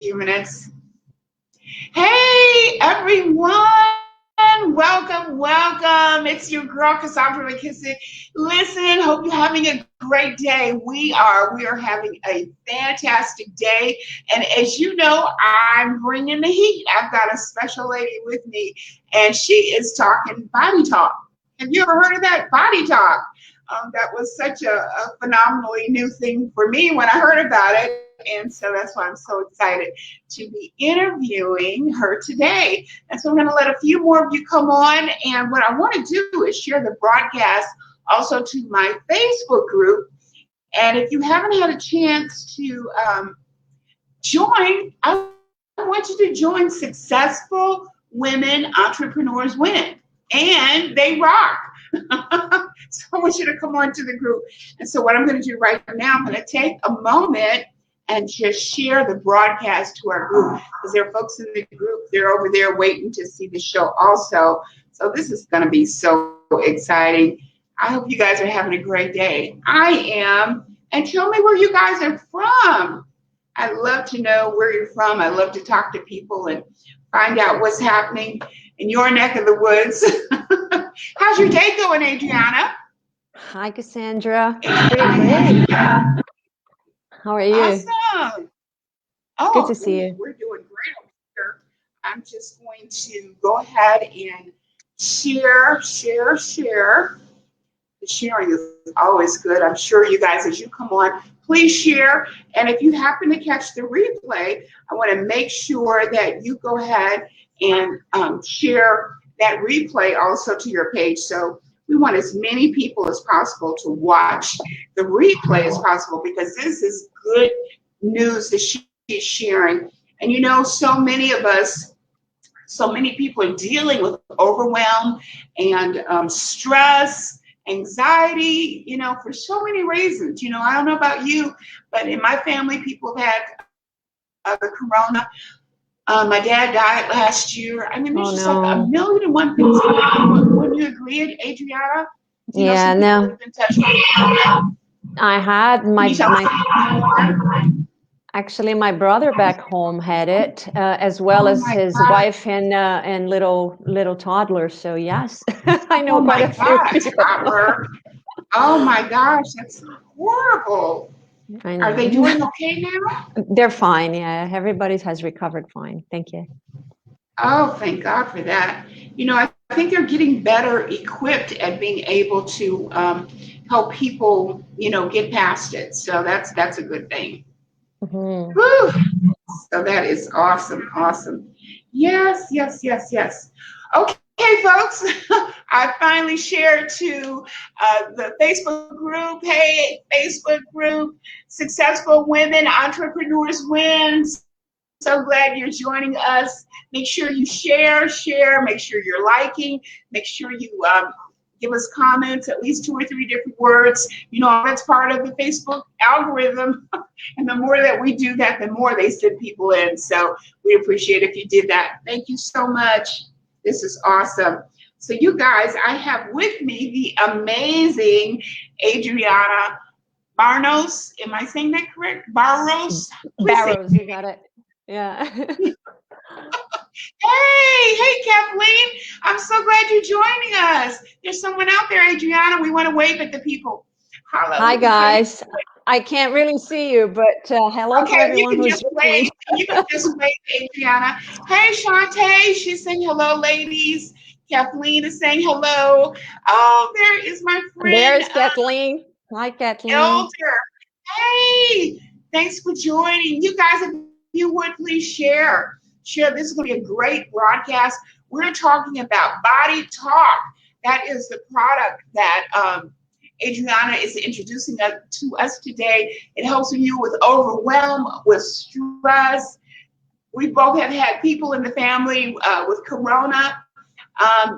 few minutes. Hey, everyone. Welcome, welcome. It's your girl, Cassandra McKissack. Listen, hope you're having a great day. We are having a fantastic day. And as you know, I'm bringing the heat. I've got a special lady with me, and she is talking body talk. Have you ever heard of that? Body talk. That was such a phenomenally new thing for me when I heard about it. And so that's why I'm so excited to be interviewing her today. And so we're going to let a few more of you come on. And what I want to do is share the broadcast also to my Facebook group. And if you haven't had a chance to join, I want you to join Successful Women Entrepreneurs Win. And they rock. So I want you to come on to the group. And so what I'm going to do right now, I'm going to take a moment and just share the broadcast to our group, because there are folks in the group, they're over there waiting to see the show also. So this is going to be so exciting. I hope you guys are having a great day. I am. And tell me where you guys are from. I'd love to know where you're from. I love to talk to people and find out what's happening in your neck of the woods. How's your day going, Adriana? Hi, Cassandra. Pretty great. How are you? Awesome. Oh, good to see you. We're doing great over here. I'm just going to go ahead and share. The sharing is always good. I'm sure you guys, as you come on, please share. And if you happen to catch the replay, I want to make sure that you go ahead and share that replay also to your page. So we want as many people as possible to watch the replay as possible, because this is good news that she's sharing. And you know, so many of us, so many people are dealing with overwhelm and stress, anxiety, you know, for so many reasons. You know, I don't know about you, but in my family, people have had the corona. My dad died last year. I mean, there's just like a million and one things. Wouldn't you agree, Adriana? Yeah, no. I had actually my brother back home had it, as well as his wife and little toddler. So yes, I know quite a few people. Oh my gosh, that's horrible. Are they doing okay now? They're fine. Yeah, everybody has recovered fine. Thank you. Oh, thank God for that. You know, I think they're getting better equipped at being able to help people, you know, get past it. So that's a good thing. Mm-hmm. Woo. So that is awesome. Yes. Okay, folks, I finally shared to the Facebook group. Hey, Facebook group, Successful Women Entrepreneurs Win. So glad you're joining us. Make sure you share. Make sure you're liking. Make sure you give us comments, at least 2 or 3 different words. You know, that's part of the Facebook algorithm. And the more that we do that, the more they send people in. So we appreciate if you did that. Thank you so much. This is awesome. So you guys, I have with me the amazing Adriana Barros. Am I saying that correct? Barros? Barros, you got it. Yeah. Hey, Kathleen. I'm so glad you're joining us. There's someone out there, Adriana. We want to wave at the people. Hello. Hi, guys. I can't really see you, but hello to everyone who's waving. You can just wave, Adriana. Hey, Shantae. She's saying hello, ladies. Kathleen is saying hello. Oh, there is my friend. There's Kathleen. Hi, Kathleen. Elder. Hey, thanks for joining. You guys, if you would please share. This is going to be a great broadcast. We're talking about Body Talk. That is the product that Adriana is introducing to us today. It helps you with overwhelm, with stress. We both have had people in the family with corona.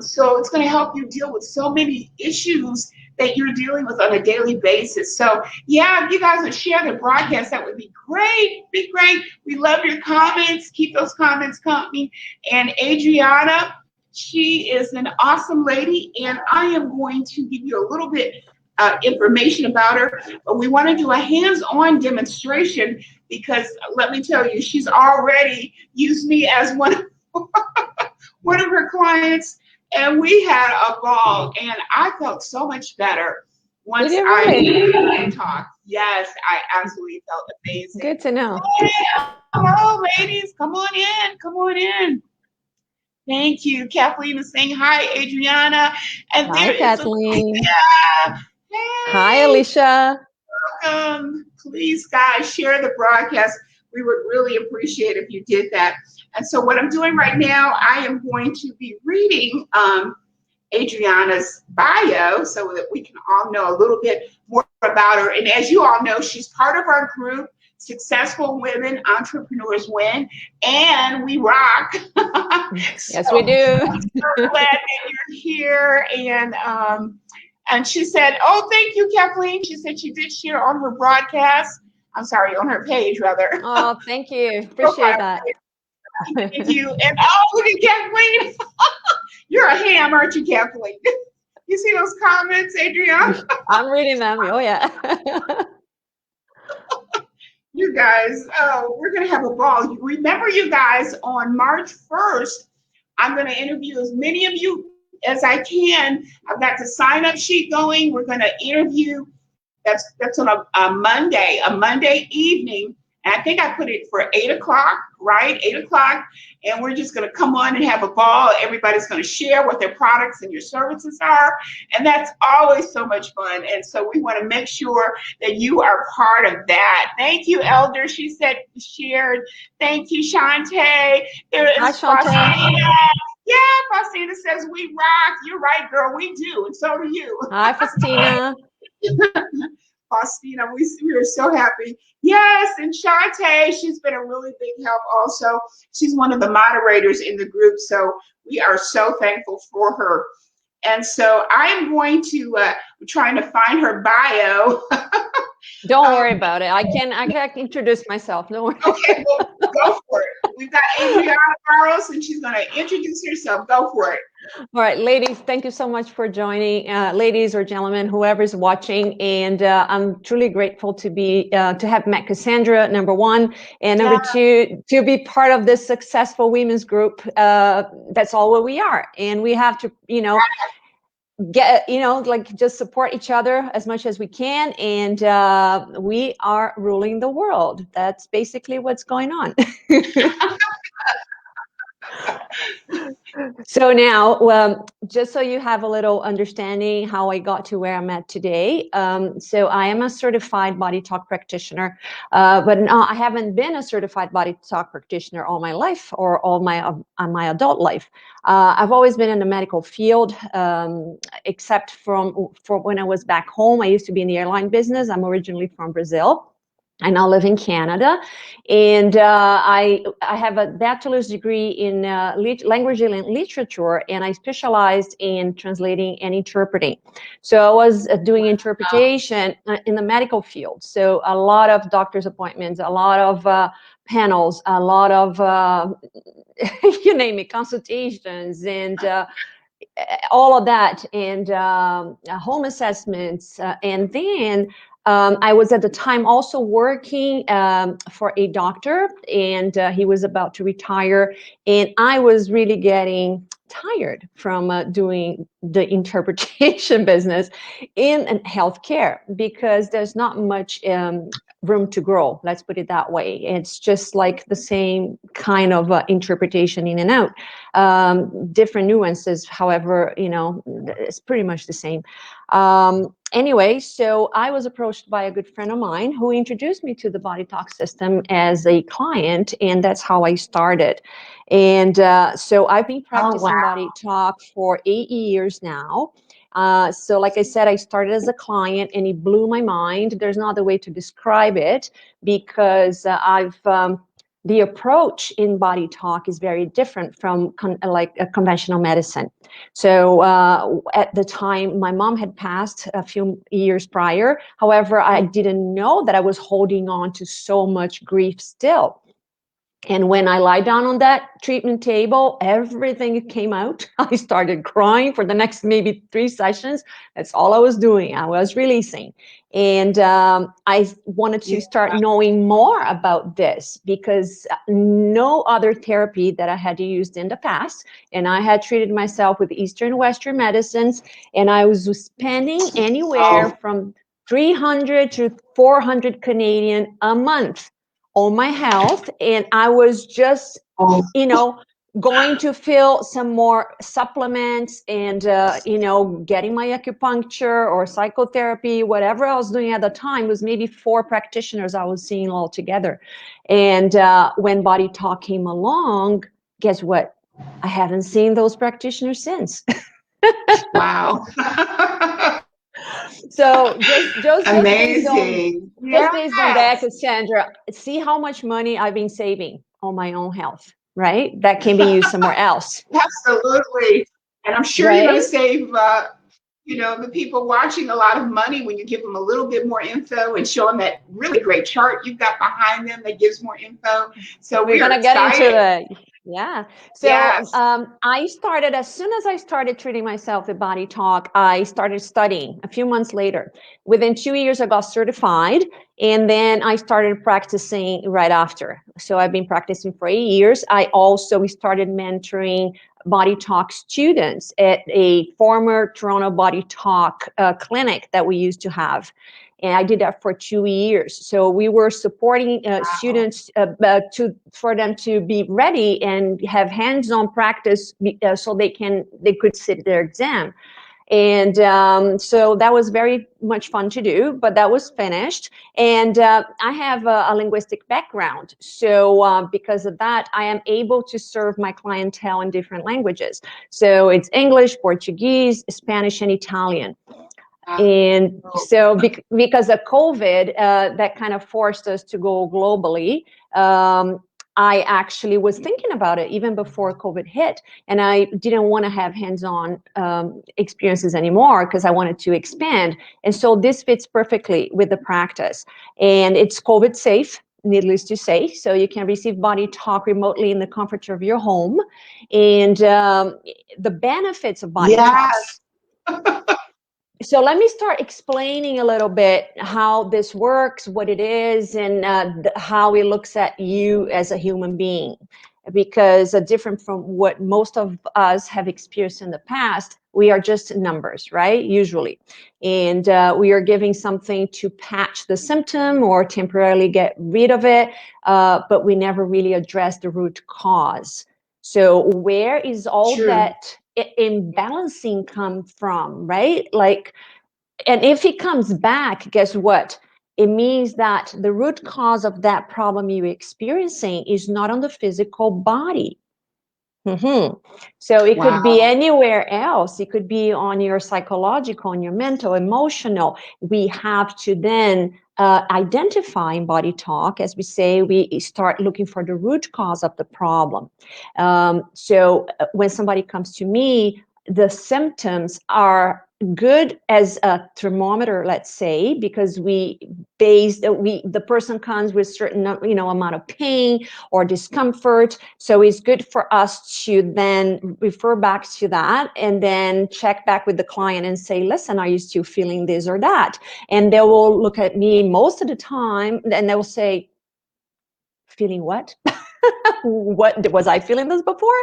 So it's going to help you deal with so many issues that you're dealing with on a daily basis. So yeah, if you guys would share the broadcast, that would be great. We love your comments. Keep those comments coming. And Adriana, she is an awesome lady. And I am going to give you a little bit information about her, but we want to do a hands-on demonstration because let me tell you, she's already used me as one of her clients, and we had a ball, and I felt so much better once I talked. Yes, I absolutely felt amazing. Good to know. Hello, ladies. Come on in. Come on in. Thank you. Kathleen is saying hi, Adriana. And Hi, Kathleen. Hey. Hi, Alicia. Welcome. Please, guys, share the broadcast. We would really appreciate if you did that. And so what I'm doing right now, I am going to be reading Adriana's bio so that we can all know a little bit more about her. And as you all know, she's part of our group, Successful Women Entrepreneurs Win, and we rock. Yes, we do. I'm so glad that you're here. And she said, oh, thank you, Kathleen. She said she did share on her broadcast. I'm sorry, on her page, rather. Oh, thank you. Appreciate that. Thank you. And oh, look at Kathleen. You're a ham, aren't you, Kathleen? You see those comments, Adriana? I'm reading them. Oh, yeah. You guys, we're going to have a ball. Remember, you guys, on March 1st, I'm going to interview as many of you as I can. I've got the sign-up sheet going. We're going to interview. That's on a Monday evening. And I think I put it for 8 o'clock, right? 8 o'clock. And we're just going to come on and have a ball. Everybody's going to share what their products and your services are. And that's always so much fun. And so we want to make sure that you are part of that. Thank you, Elder. She said, shared. Thank you, Shantae. There is Hi, Shantae. Faustina. Yeah, Faustina says, we rock. You're right, girl. We do. And so do you. Hi, Faustina. Faustina, we are so happy. Yes, and Shantae, she's been a really big help also. She's one of the moderators in the group, so we are so thankful for her. And so I'm going to, I'm trying to find her bio. Don't worry about it. I can introduce myself. No worry. Okay, well, go for it. We've got Adriana Barros, and she's going to introduce herself. Go for it. All right, ladies, thank you so much for joining. Ladies or gentlemen, whoever's watching, and I'm truly grateful to have met Cassandra, number one, and number two, to be part of this successful women's group. That's all what we are, and we have to, just support each other as much as we can, and we are ruling the world. That's basically what's going on. So now, just so you have a little understanding how I got to where I'm at today. So I am a certified body talk practitioner, but no, I haven't been a certified body talk practitioner all my life or all my adult life. I've always been in the medical field, except for when I was back home. I used to be in the airline business. I'm originally from Brazil. I now live in Canada, and I have a bachelor's degree in language and literature, and I specialized in translating and interpreting. So I was doing interpretation in the medical field. So a lot of doctor's appointments, a lot of panels, a lot of, you name it, consultations, and all of that, and home assessments, and then I was at the time also working for a doctor, and he was about to retire, and I was really getting tired from doing the interpretation business in healthcare, because there's not much room to grow, let's put it that way. It's just like the same kind of interpretation in and out, different nuances, however, it's pretty much the same. Anyway, so I was approached by a good friend of mine who introduced me to the BODYTALK system as a client, and that's how I started. And so I've been practicing BODYTALK for 8 years now. So like I said, I started as a client, and it blew my mind. There's no other way to describe it, because the approach in BODYTALK is very different from a conventional medicine. So at the time, my mom had passed a few years prior. However, I didn't know that I was holding on to so much grief still. And when I lie down on that treatment table, everything came out. I started crying for the next maybe 3 sessions. That's all I was doing. I was releasing. And I wanted to start knowing more about this because no other therapy that I had used in the past. And I had treated myself with Eastern Western medicines. And I was spending anywhere from 300 to 400 Canadian a month on my health, and I was just, going to fill some more supplements and, getting my acupuncture or psychotherapy, whatever I was doing at the time was maybe 4 practitioners I was seeing all together. And when Body Talk came along, guess what? I haven't seen those practitioners since. Wow. So just amazing. based on that, Cassandra, see how much money I've been saving on my own health, right? That can be used somewhere else. Absolutely. And I'm sure you're going to save, the people watching a lot of money when you give them a little bit more info and show them that really great chart you've got behind them that gives more info. So we're going to get into that. Yeah. So I started, as soon as I started treating myself with Body Talk, I started studying a few months later. Within 2 years, I got certified, and then I started practicing right after. So I've been practicing for 8 years. We started mentoring Body Talk students at a former Toronto Body Talk clinic that we used to have. And I did that for 2 years. So we were supporting students for them to be ready and have hands-on practice so they could sit their exam. And so that was very much fun to do, but that was finished. And I have a linguistic background. So because of that, I am able to serve my clientele in different languages. So it's English, Portuguese, Spanish, and Italian. And so because of COVID, that kind of forced us to go globally. I actually was thinking about it even before COVID hit, and I didn't want to have hands-on experiences anymore because I wanted to expand. And so this fits perfectly with the practice. And it's COVID safe, needless to say. So you can receive Body Talk remotely in the comfort of your home. And the benefits of Body Talk. So let me start explaining a little bit how this works, what it is, and how it looks at you as a human being. Because different from what most of us have experienced in the past, we are just numbers, right? Usually. And we are giving something to patch the symptom or temporarily get rid of it, but we never really address the root cause. So where is all that imbalancing come from, right? And if it comes back, guess what? It means that the root cause of that problem you're experiencing is not on the physical body. So it could be anywhere else. It could be on your psychological, on your mental, emotional. We have to then identify in Body Talk, as we say, we start looking for the root cause of the problem. So when somebody comes to me, the symptoms are good as a thermometer, let's say, because the person comes with certain amount of pain or discomfort. So it's good for us to then refer back to that and then check back with the client and say, listen, are you still feeling this or that? And they will look at me most of the time and they will say, feeling what? What was I feeling this before?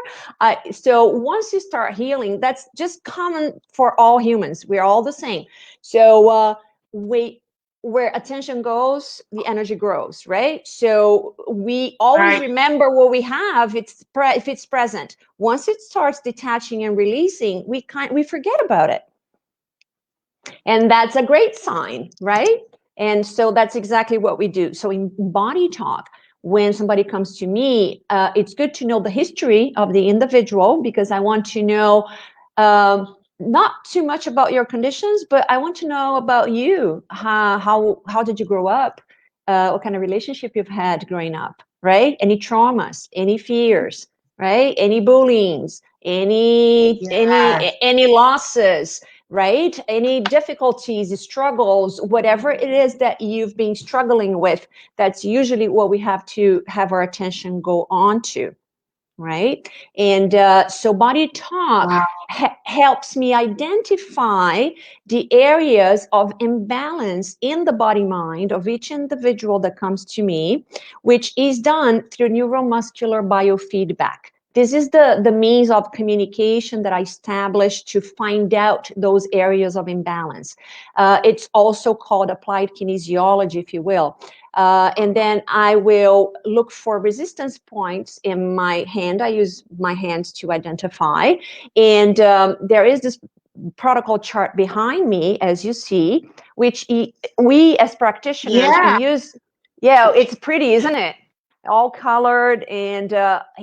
So once you start healing, that's just common for all humans. We're all the same. So where attention goes, the energy grows, right? So we always remember what we have. If it's present. Once it starts detaching and releasing, we forget about it, and that's a great sign, right? And so that's exactly what we do. So in Body Talk, when somebody comes to me, it's good to know the history of the individual because I want to know not too much about your conditions, but I want to know about you. How did you grow up? What kind of relationship you've had growing up, right? Any traumas, any fears, right? Any bullying, any losses. right? Any difficulties, struggles, whatever it is that you've been struggling with, that's usually what we have to have our attention go on to, right? And so body talk Wow. helps me identify the areas of imbalance in the body mind of each individual that comes to me, which is done through neuromuscular biofeedback. This is the means of communication that I established to find out those areas of imbalance. It's also called applied kinesiology, if you will. And then I will look for resistance points in my hand. I use my hands to identify. And there is this protocol chart behind me, as you see, which we as practitioners, we Yeah. use. Yeah, it's pretty, isn't it? All colored and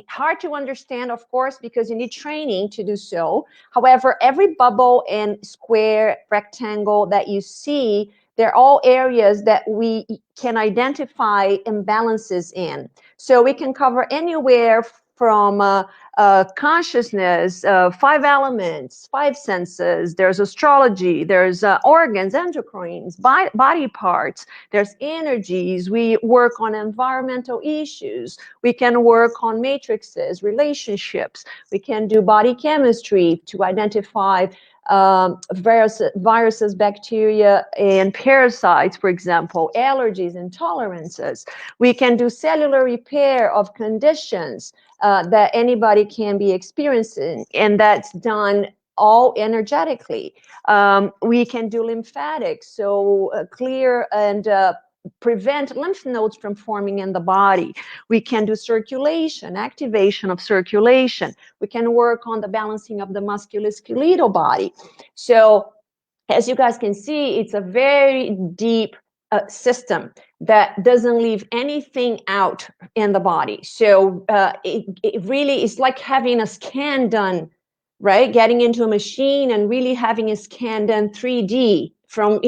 hard to understand, of course, because you need training to do so. However, every bubble and square rectangle that you see, they're all areas that we can identify imbalances in. So we can cover anywhere from consciousness, 5 elements, 5 senses. There's astrology, there's organs, endocrines, body parts, there's energies. We work on environmental issues. We can work on matrices, relationships. We can do body chemistry to identify viruses, bacteria, and parasites, for example, allergies, intolerances. We can do cellular repair of conditions that anybody can be experiencing, and that's done all energetically. We can do lymphatics, so clear and prevent lymph nodes from forming in the body. We can do circulation, activation of circulation. We can work on the balancing of the musculoskeletal body. So as you guys can see, it's a very deep system that doesn't leave anything out in the body. So it really is like having a scan done, right? Getting into a machine and really having a scan done 3D from,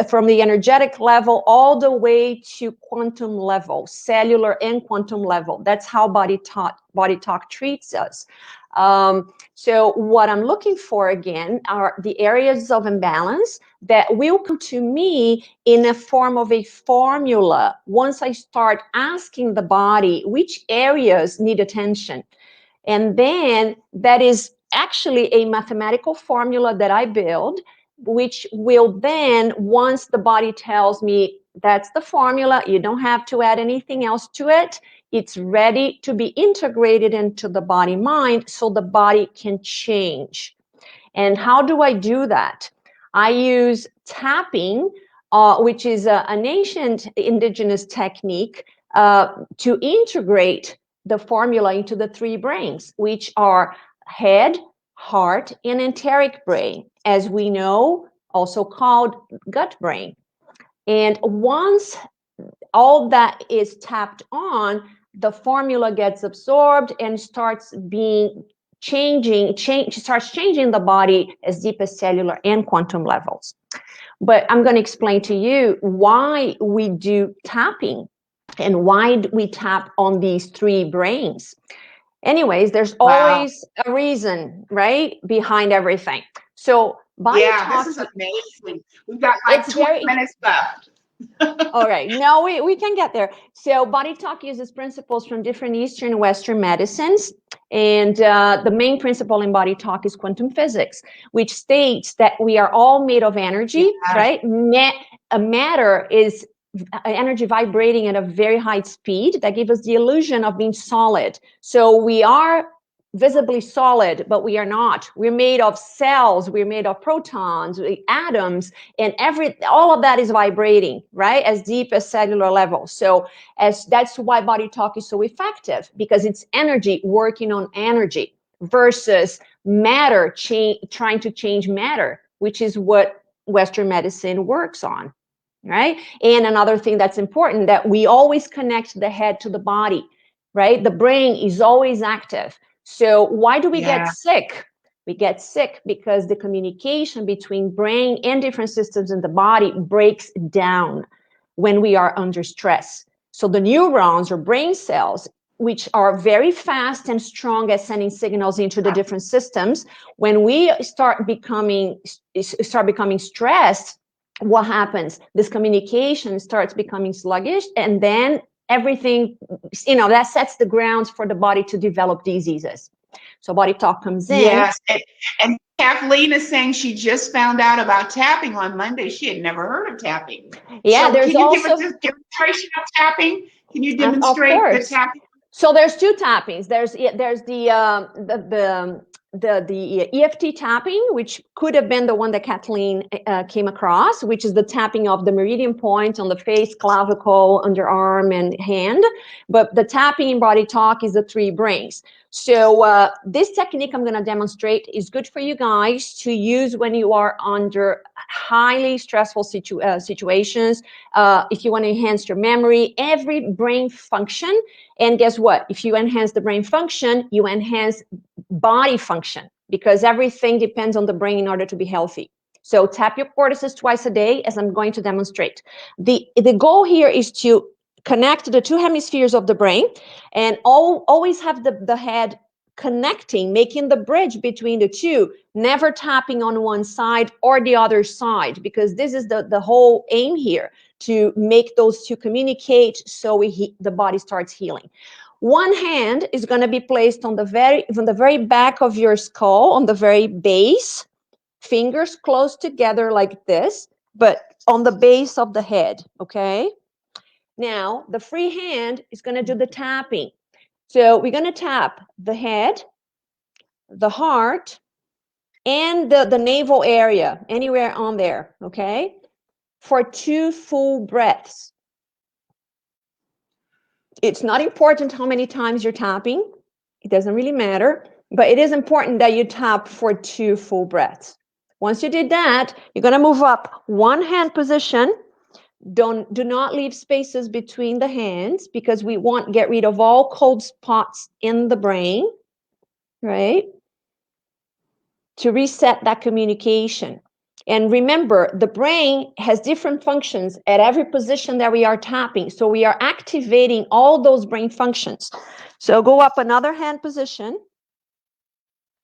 from the energetic level all the way to quantum level, cellular and quantum level. That's how Body Talk treats us. So what I'm looking for again are the areas of imbalance that will come to me in a form of a formula once I start asking the body which areas need attention. And then that is actually a mathematical formula that I build, which will then, once the body tells me that's the formula, you don't have to add anything else to it, it's ready to be integrated into the body mind so the body can change. And how do I do that? I use tapping, which is an ancient indigenous technique to integrate the formula into the 3 brains, which are head, heart, and enteric brain, as we know, also called gut brain. And once all that is tapped on, the formula gets absorbed and starts starts changing the body as deep as cellular and quantum levels. But I'm going to explain to you why we do tapping and why we tap on these 3 brains. Anyways, there's Wow. always a reason, right, behind everything. So body Yeah, this talk, is amazing. We've got like it's 20 very minutes left. all right. No, we can get there. So Body Talk uses principles from different Eastern and Western medicines. And the main principle in Body Talk is quantum physics, which states that we are all made of energy, Yes. right? Matter is energy vibrating at a very high speed that gives us the illusion of being solid. So we are visibly solid, but we are not. We're made of cells, we're made of protons, atoms, and all of that is vibrating, right, as deep as cellular level. So that's why Body Talk is so effective, because it's energy working on energy versus matter trying to change matter, which is what Western medicine works on, right? And another thing that's important, that we always connect the head to the body, right? The brain is always active. So why do we get sick? We get sick because the communication between brain and different systems in the body breaks down when we are under stress. So the neurons or brain cells which are very fast and strong at sending signals into the different systems. When we start becoming stressed, what happens? This communication starts becoming sluggish, and then everything, that sets the grounds for the body to develop diseases. So Body Talk comes in. Yes, and Kathleen is saying she just found out about tapping on Monday. She had never heard of tapping. Yeah, so there's can you also give us a demonstration of tapping? Can you demonstrate the tapping? So there's two tappings. There's the EFT tapping, which could have been the one that Kathleen came across, which is the tapping of the meridian point on the face, clavicle, underarm, and hand. But the tapping in Body Talk is the three brains. So this technique I'm going to demonstrate is good for you guys to use when you are under highly stressful situations. If you want to enhance your memory, every brain function. And guess what? If you enhance the brain function, you enhance body function, because everything depends on the brain in order to be healthy. So tap your cortices twice a day, as I'm going to demonstrate. The goal here is to connect the two hemispheres of the brain, and always have the head connecting, making the bridge between the two, never tapping on one side or the other side, because this is the whole aim here, to make those two communicate so the body starts healing. One hand is going to be placed on the very back of your skull, on the very base, fingers close together like this, but on the base of the head, okay? Now, the free hand is going to do the tapping. So we're going to tap the head, the heart, and the navel area, anywhere on there, okay? For 2 full breaths. It's not important how many times you're tapping. It doesn't really matter, but it is important that you tap for 2 full breaths. Once you did that, you're going to move up one hand position. Do not leave spaces between the hands, because we want to get rid of all cold spots in the brain, right? To reset that communication. And remember, the brain has different functions at every position that we are tapping. So we are activating all those brain functions. So go up another hand position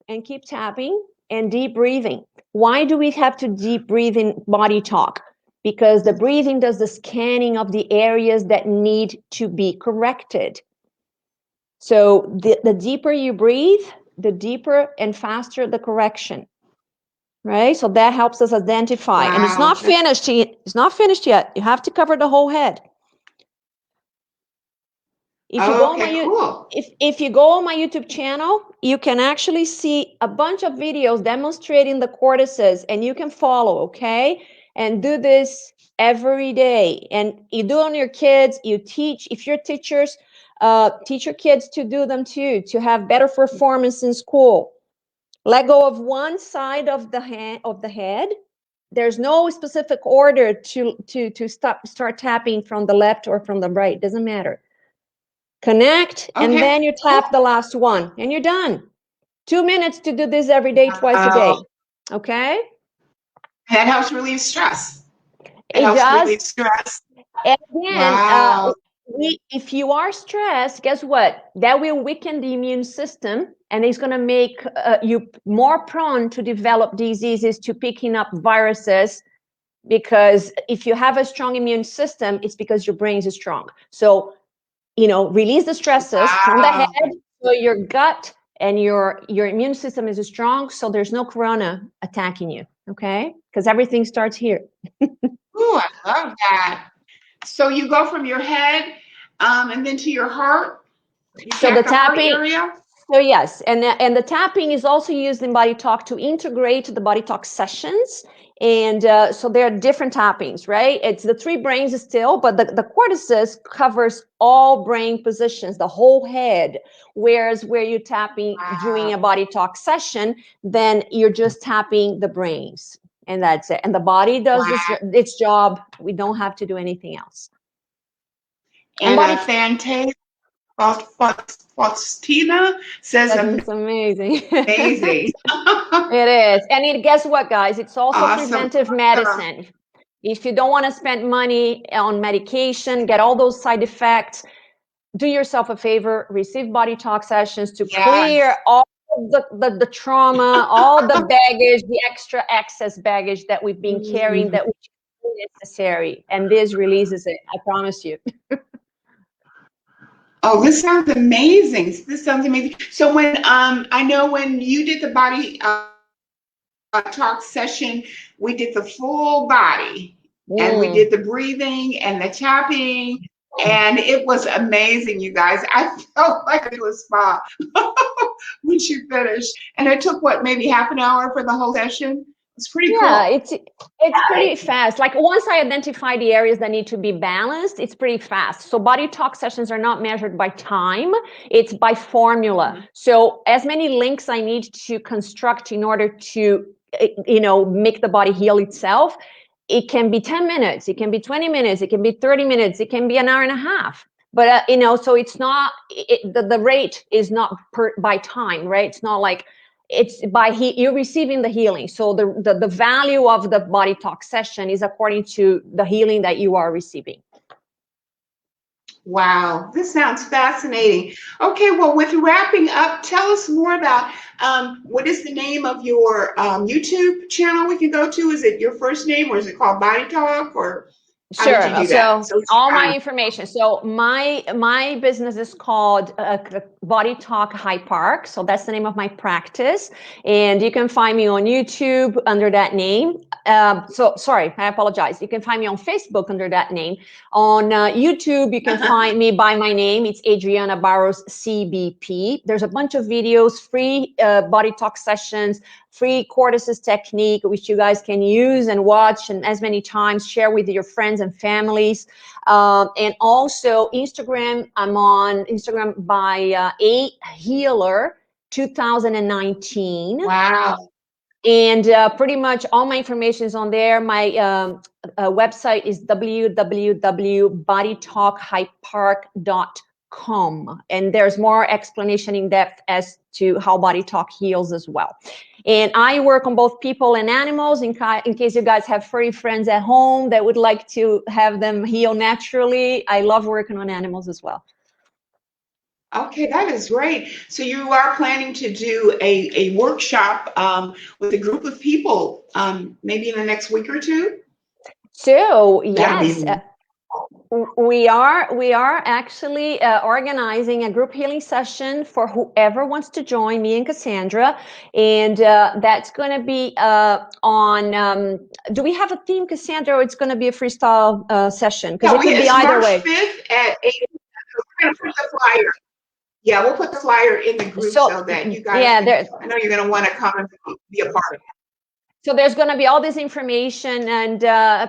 and keep tapping and deep breathing. Why do we have to deep breathe in Body Talk? Because the breathing does the scanning of the areas that need to be corrected. So the deeper you breathe, the deeper and faster the correction. Right? So that helps us identify. Wow. And it's not finished. It's not finished yet. You have to cover the whole head. If you go on my YouTube channel, you can actually see a bunch of videos demonstrating the cortices, and you can follow, okay? And do this every day. And you do on your kids, you teach. If you're teachers, teach your kids to do them too, to have better performance in school. Let go of one side of the head. There's no specific order to start tapping from the left or from the right. Doesn't matter. Connect, and then you tap the last one, and you're done. 2 minutes to do this every day, twice a day. Okay? That helps relieve stress. It does. Relieve stress. And again, if you are stressed, guess what? That will weaken the immune system, and it's going to make you more prone to develop diseases, to picking up viruses, because if you have a strong immune system, it's because your brain is strong. So, release the stresses from the head, so your gut and your immune system is strong, so there's no corona attacking you, okay? Because everything starts here. Ooh, I love that. So you go from your head and then to your heart. So the tapping area. So yes, and the tapping is also used in Body Talk to integrate the Body Talk sessions. And so there are different tappings, right? It's the 3 brains still, but the cortices covers all brain positions, the whole head. Whereas where you're tapping during a Body Talk session, then you're just tapping the brains, and that's it. And the body does its job. We don't have to do anything else. And Fantasia Faustina says it's amazing. Amazing. It is. And guess what, guys? It's also preventive medicine. If you don't want to spend money on medication, get all those side effects, do yourself a favor, receive body talk sessions to clear Yes. all the trauma, all the baggage, the extra excess baggage that we've been carrying that which is necessary. And this releases it, I promise you. Oh, this sounds amazing. This sounds amazing. So when I know when you did the body talk session, we did the full body and we did the breathing and the tapping, and it was amazing, you guys. I felt like it was a spa when she finished. And it took what, maybe half an hour for the whole session? It's pretty Yeah, cool. it's pretty fast. Like once I identify the areas that need to be balanced, it's pretty fast. So body talk sessions are not measured by time, it's by formula. So as many links I need to construct in order to make the body heal itself, it can be 10 minutes, it can be 20 minutes, it can be 30 minutes, it can be an hour and a half. But so it's not the rate is not by time, right? It's not like it's by you're receiving the healing. So the value of the body talk session is according to the healing that you are receiving. Wow, this sounds fascinating. Okay, well, with wrapping up, tell us more about what is the name of your YouTube channel we can go to? Is it your first name, or is it called Body Talk, or how did you Sure. do that? So all my information. So my business is called Body Talk High Park. So that's the name of my practice, and you can find me on YouTube under that name. So sorry, I apologize. You can find me on Facebook under that name. On YouTube, you can find me by my name. It's ADRIANA Barros CBP. There's a bunch of videos, free body talk sessions, free cortices technique, which you guys can use and watch and as many times, share with your friends and families. And also Instagram, I'm on Instagram by A Healer 2019. Wow. And pretty much all my information is on there. My website is www.bodytalkhighpark.com. And there's more explanation in depth as to how Body Talk heals as well. And I work on both people and animals in case you guys have furry friends at home that would like to have them heal naturally. I love working on animals as well. Okay, that is great. So you are planning to do a workshop with a group of people maybe in the next week or two? So, That'll yes. be We are actually organizing a group healing session for whoever wants to join me and Cassandra, and that's going to be on. Do we have a theme, Cassandra, or it's going to be a freestyle session? Because it could be either way. March 5th at 8. We're going to put the flyer. Yeah, we'll put the flyer in the group so that you guys. Yeah, I know you're going to want to come and be a part of it. So there's going to be all this information, and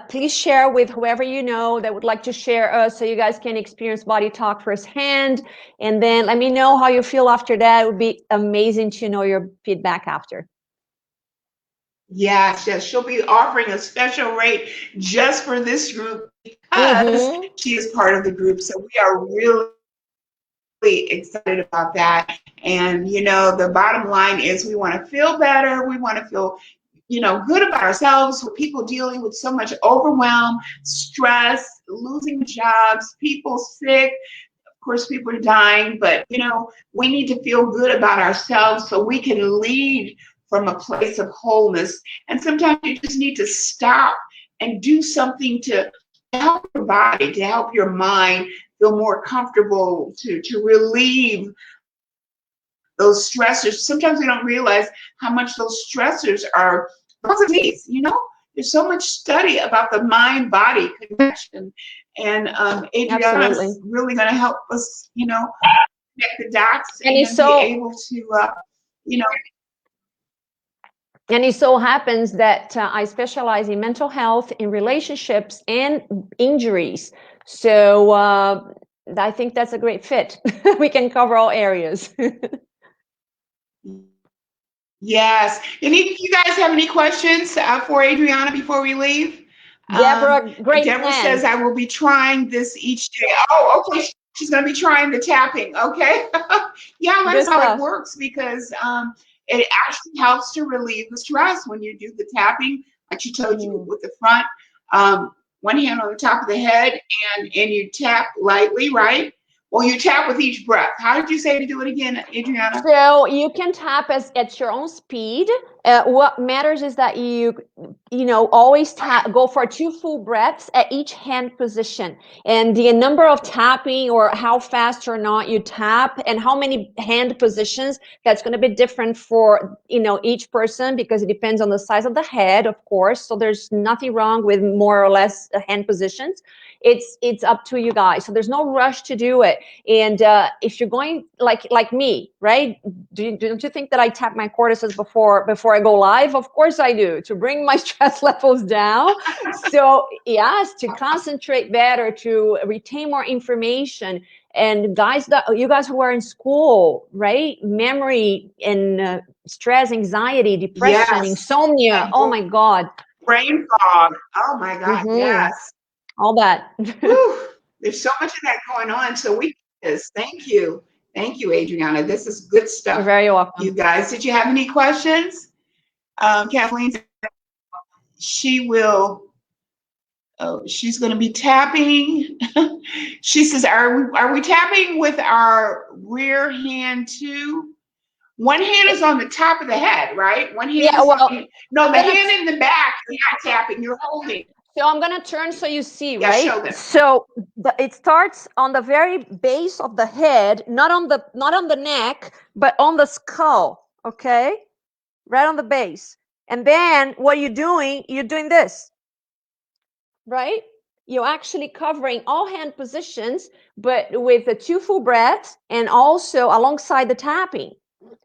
please share with whoever you know that would like to share us so you guys can experience Body Talk firsthand. And then let me know how you feel after that. It would be amazing to know your feedback after. Yes, she'll be offering a special rate just for this group because she is part of the group. So we are really excited about that. And, the bottom line is we want to feel better. We want to feel good about ourselves. With people dealing with so much overwhelm, stress, losing jobs, people sick. Of course, people are dying, but we need to feel good about ourselves so we can lead from a place of wholeness. And sometimes you just need to stop and do something to help your body, to help your mind feel more comfortable, to relieve those stressors. Sometimes we don't realize how much those stressors are disease. There's so much study about the mind-body connection, and Adriana is really going to help us, connect the dots and be able to, And it so happens that I specialize in mental health, in relationships, and injuries. So I think that's a great fit. We can cover all areas. Yes. You guys have any questions for Adriana before we leave? Deborah, great Deborah says, I will be trying this each day. Oh, okay. She's going to be trying the tapping. Okay. Yeah, that's how it works, because it actually helps to relieve the stress when you do the tapping, like she told you, with the front, one hand on the top of the head, and you tap lightly, right? Well, you tap with each breath. How did you say to do it again, Adriana? So you can tap at your own speed. What matters is that you always go for 2 full breaths at each hand position, and the number of tapping or how fast or not you tap and how many hand positions, that's going to be different for each person, because it depends on the size of the head, of course. So there's nothing wrong with more or less hand positions. It's up to you guys. So there's no rush to do it. And if you're going like me, right? Don't you think that I tap my cortices before I go live? Of course I do, to bring my stress levels down. So yes, to concentrate better, to retain more information. And guys, you guys who are in school, right? Memory and stress, anxiety, depression, Yes. insomnia. Oh my God. Brain fog. Oh my God. Yes. All that. Whew. There's so much of that going on. So we this. Thank you. Thank you, Adriana. This is good stuff. You're very welcome. You guys, did you have any questions? Kathleen, she will. Oh, she's going to be tapping. She says, are we tapping with our rear hand too? One hand is on the top of the head, right? One hand is no, the hand in the back, you're not tapping, you're holding. So I'm going to turn so you see, Yeah, right? show them. So it starts on the very base of the head, not on the neck, but on the skull, okay? Right on the base. And then what you're doing this, right? You're actually covering all hand positions, but with the 2 full breaths and also alongside the tapping.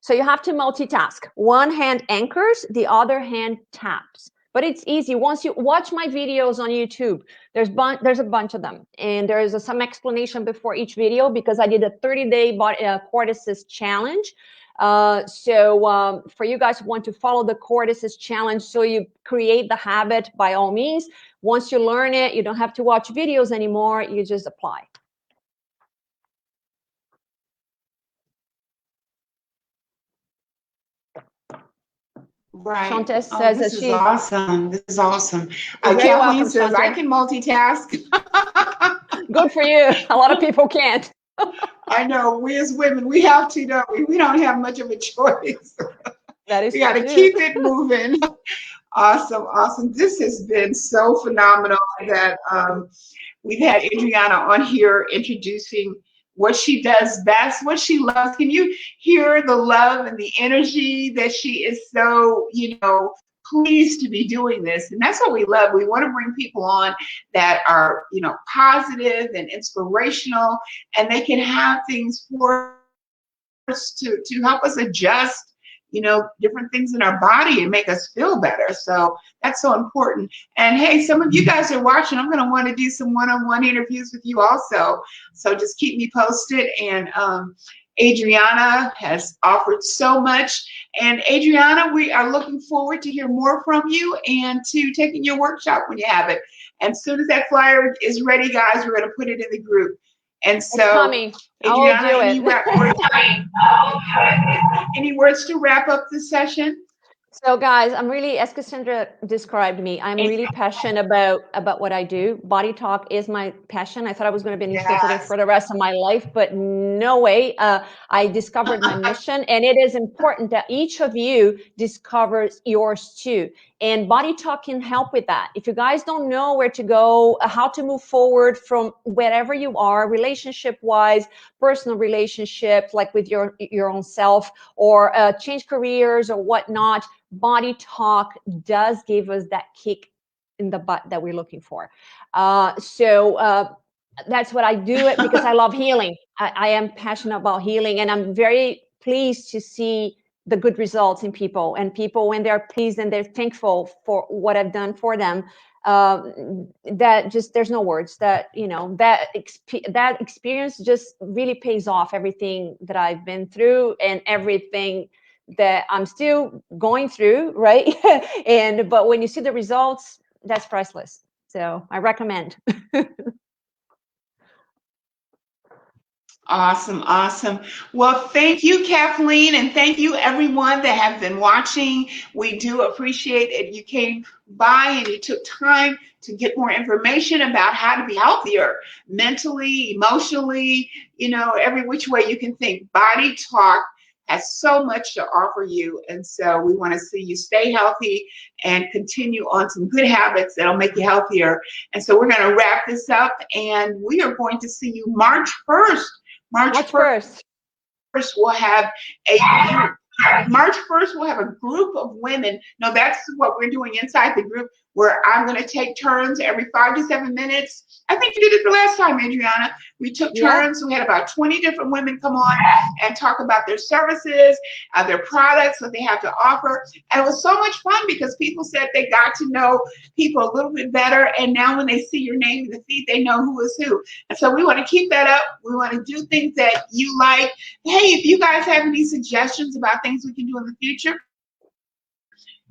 So you have to multitask. One hand anchors, the other hand taps. But it's easy. Once you watch my videos on YouTube, there's a bunch of them. And there is some explanation before each video, because I did a 30-day cortices challenge. So for you guys who want to follow the cortices challenge, so you create the habit, by all means. Once you learn it, you don't have to watch videos anymore. You just apply. Right. Shanta says this is awesome. This is awesome. Kathleen says, I can multitask. Good for you. A lot of people can't. I know. We as women, we have to, don't we? We don't have much of a choice. That is we got to keep it moving. Awesome. Awesome. This has been so phenomenal that we've had Adriana on here introducing what she does best, what she loves. Can you hear the love and the energy that she is so, pleased to be doing this? And that's what we love. We want to bring people on that are, positive and inspirational, and they can have things for us to help us adjust, different things in our body and make us feel better. So that's so important. And hey, some of you guys are watching. I'm going to want to do some one-on-one interviews with you also. So just keep me posted. And Adriana has offered so much. And Adriana, we are looking forward to hear more from you and to taking your workshop when you have it. And as soon as that flyer is ready, guys, we're going to put it in the group. And so, Adriana, any words to wrap up the session? So guys, I'm really, as Cassandra described me, I'm really passionate about what I do. Body Talk is my passion. I thought I was going to be an interpreter for the rest of my life, but no way. I discovered my mission, and it is important that each of you discovers yours too. And Body Talk can help with that. If you guys don't know where to go, how to move forward from wherever you are, relationship-wise, personal relationships, like with your own self, or change careers or whatnot, Body Talk does give us that kick in the butt that we're looking for. So that's what I do it because I love healing. I am passionate about healing, and I'm very pleased to see the good results in people, and people, when they're pleased and they're thankful for what I've done for them, that just, there's no words. That that experience just really pays off everything that I've been through and everything that I'm still going through, right? But when you see the results, that's priceless. So I recommend. Awesome, awesome. Well, thank you, Kathleen, and thank you, everyone that have been watching. We do appreciate it. You came by and you took time to get more information about how to be healthier mentally, emotionally, every which way you can think. Body Talk has so much to offer you. And so we want to see you stay healthy and continue on some good habits that'll make you healthier. And so we're going to wrap this up, and we are going to see you March 1st. March 1st, we'll have March 1st, we'll have a group of women. No, that's what we're doing inside the group, where I'm going to take turns every 5 to 7 minutes. I think you did it the last time, Adriana. We took turns. We had about 20 different women come on and talk about their services, their products, what they have to offer. And it was so much fun because people said they got to know people a little bit better. And now when they see your name in the feed, they know who is who. And so we want to keep that up. We want to do things that you like. Hey, if you guys have any suggestions about things we can do in the future,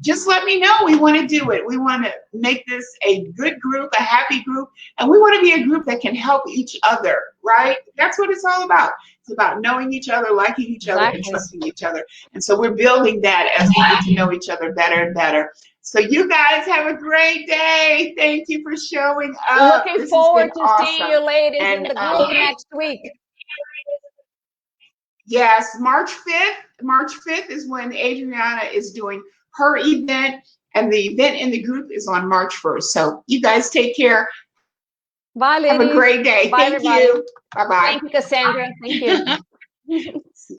just let me know. We want to do it. We want to make this a good group, a happy group, and we want to be a group that can help each other, right? That's what it's all about. It's about knowing each other, liking each other, and trusting each other. And so we're building that as we get to know each other better and better. So you guys have a great day. Thank you for showing up. Looking forward to seeing you ladies in the group next week. Yes, March 5th. March 5th is when Adriana is doing her event, and the event in the group is on March 1st. So you guys take care. Bye, ladies. Have a great day. Bye, Thank you. Bye-bye. Thank you, Cassandra. Thank you.